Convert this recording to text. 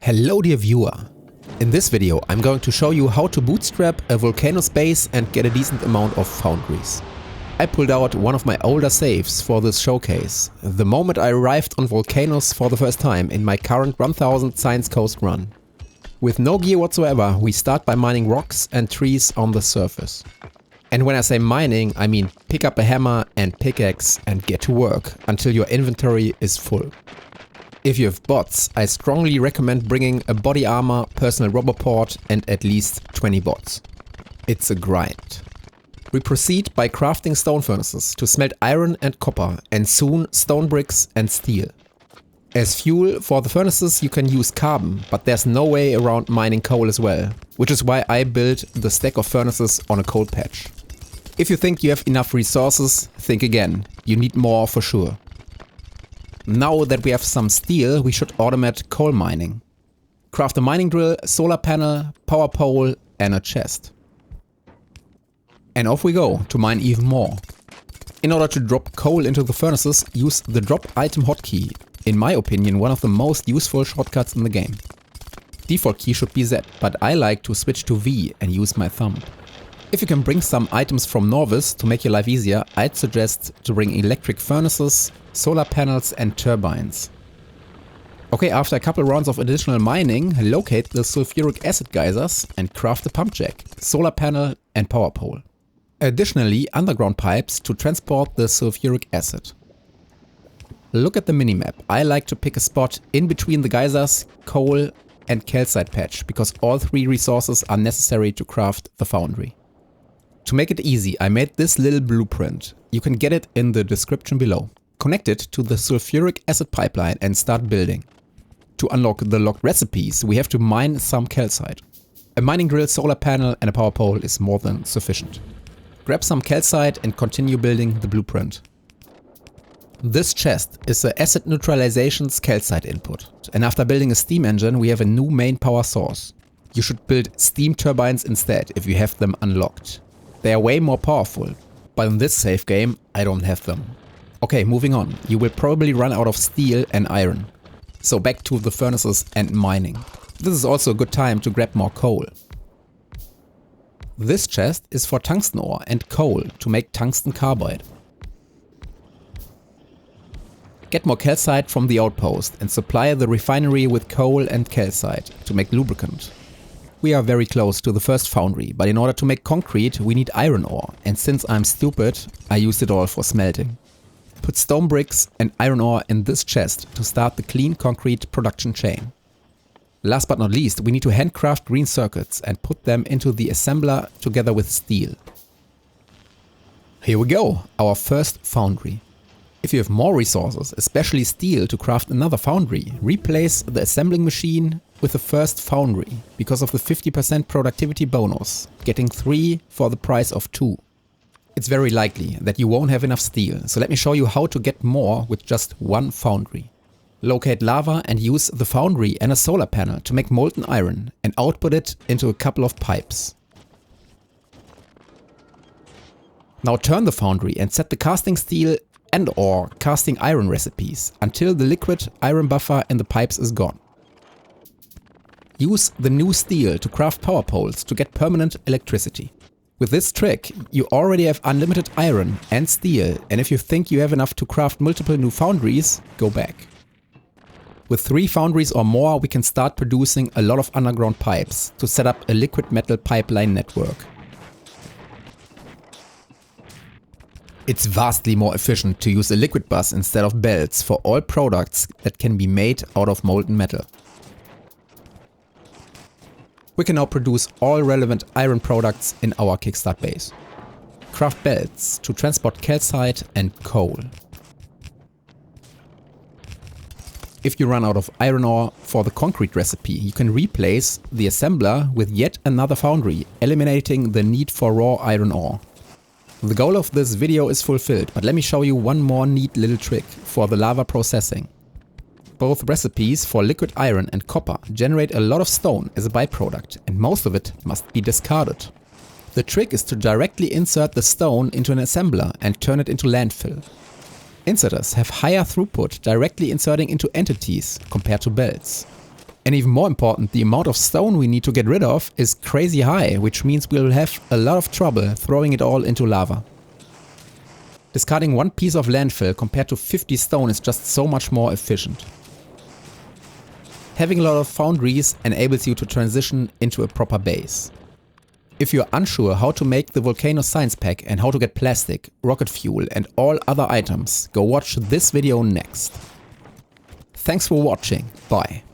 Hello dear viewer. In this video I'm going to show you how to bootstrap a Vulcanus base and get a decent amount of foundries. I pulled out one of my older saves for this showcase, the moment I arrived on Vulcanus for the first time in my current 1000 Science Coast run. With no gear whatsoever, we start by mining rocks and trees on the surface. And when I say mining, I mean pick up a hammer and pickaxe and get to work until your inventory is full. If you have bots, I strongly recommend bringing a body armor, personal rubber port and at least 20 bots. It's a grind. We proceed by crafting stone furnaces to smelt iron and copper and soon stone bricks and steel. As fuel for the furnaces you can use carbon, but there's no way around mining coal as well, which is why I built the stack of furnaces on a coal patch. If you think you have enough resources, think again, you need more for sure. Now that we have some steel, we should automate coal mining. Craft a mining drill, solar panel, power pole and a chest. And off we go to mine even more. In order to drop coal into the furnaces, use the drop item hotkey. In my opinion, one of the most useful shortcuts in the game. Default key should be Z, but I like to switch to V and use my thumb. If you can bring some items from Norvis to make your life easier, I'd suggest to bring electric furnaces, solar panels and turbines. Okay, after a couple rounds of additional mining, locate the sulfuric acid geysers and craft a pump jack, solar panel and power pole. Additionally, underground pipes to transport the sulfuric acid. Look at the minimap. I like to pick a spot in between the geysers, coal and calcite patch because all three resources are necessary to craft the foundry. To make it easy, I made this little blueprint. You can get it in the description below. Connect it to the sulfuric acid pipeline and start building. To unlock the locked recipes, we have to mine some calcite. A mining drill, solar panel and a power pole is more than sufficient. Grab some calcite and continue building the blueprint. This chest is the acid neutralization's calcite input. And after building a steam engine, we have a new main power source. You should build steam turbines instead if you have them unlocked. They are way more powerful, but in this save game, I don't have them. Okay, moving on. You will probably run out of steel and iron. So back to the furnaces and mining. This is also a good time to grab more coal. This chest is for tungsten ore and coal to make tungsten carbide. Get more calcite from the outpost and supply the refinery with coal and calcite to make lubricant. We are very close to the first foundry, but in order to make concrete we need iron ore, and since I'm stupid, I used it all for smelting. Put stone bricks and iron ore in this chest to start the clean concrete production chain. Last but not least, we need to handcraft green circuits and put them into the assembler together with steel. Here we go, our first foundry. If you have more resources, especially steel to craft another foundry, replace the assembling machine with the first foundry because of the 50% productivity bonus, getting 3 for the price of 2. It's very likely that you won't have enough steel, so let me show you how to get more with just one foundry. Locate lava and use the foundry and a solar panel to make molten iron and output it into a couple of pipes. Now turn the foundry and set the casting steel and or casting iron recipes until the liquid iron buffer in the pipes is gone. Use the new steel to craft power poles to get permanent electricity. With this trick, you already have unlimited iron and steel, and if you think you have enough to craft multiple new foundries, go back. With 3 foundries or more, we can start producing a lot of underground pipes to set up a liquid metal pipeline network. It's vastly more efficient to use a liquid bus instead of belts for all products that can be made out of molten metal. We can now produce all relevant iron products in our kickstart base. Craft belts to transport calcite and coal. If you run out of iron ore for the concrete recipe, you can replace the assembler with yet another foundry, eliminating the need for raw iron ore. The goal of this video is fulfilled, but let me show you one more neat little trick for the lava processing. Both recipes for liquid iron and copper generate a lot of stone as a byproduct, and most of it must be discarded. The trick is to directly insert the stone into an assembler and turn it into landfill. Inserters have higher throughput directly inserting into entities compared to belts. And even more important, the amount of stone we need to get rid of is crazy high, which means we'll have a lot of trouble throwing it all into lava. Discarding one piece of landfill compared to 50 stone is just so much more efficient. Having a lot of foundries enables you to transition into a proper base. If you're unsure how to make the Vulcanus science pack and how to get plastic, rocket fuel and all other items, go watch this video next. Thanks for watching, bye.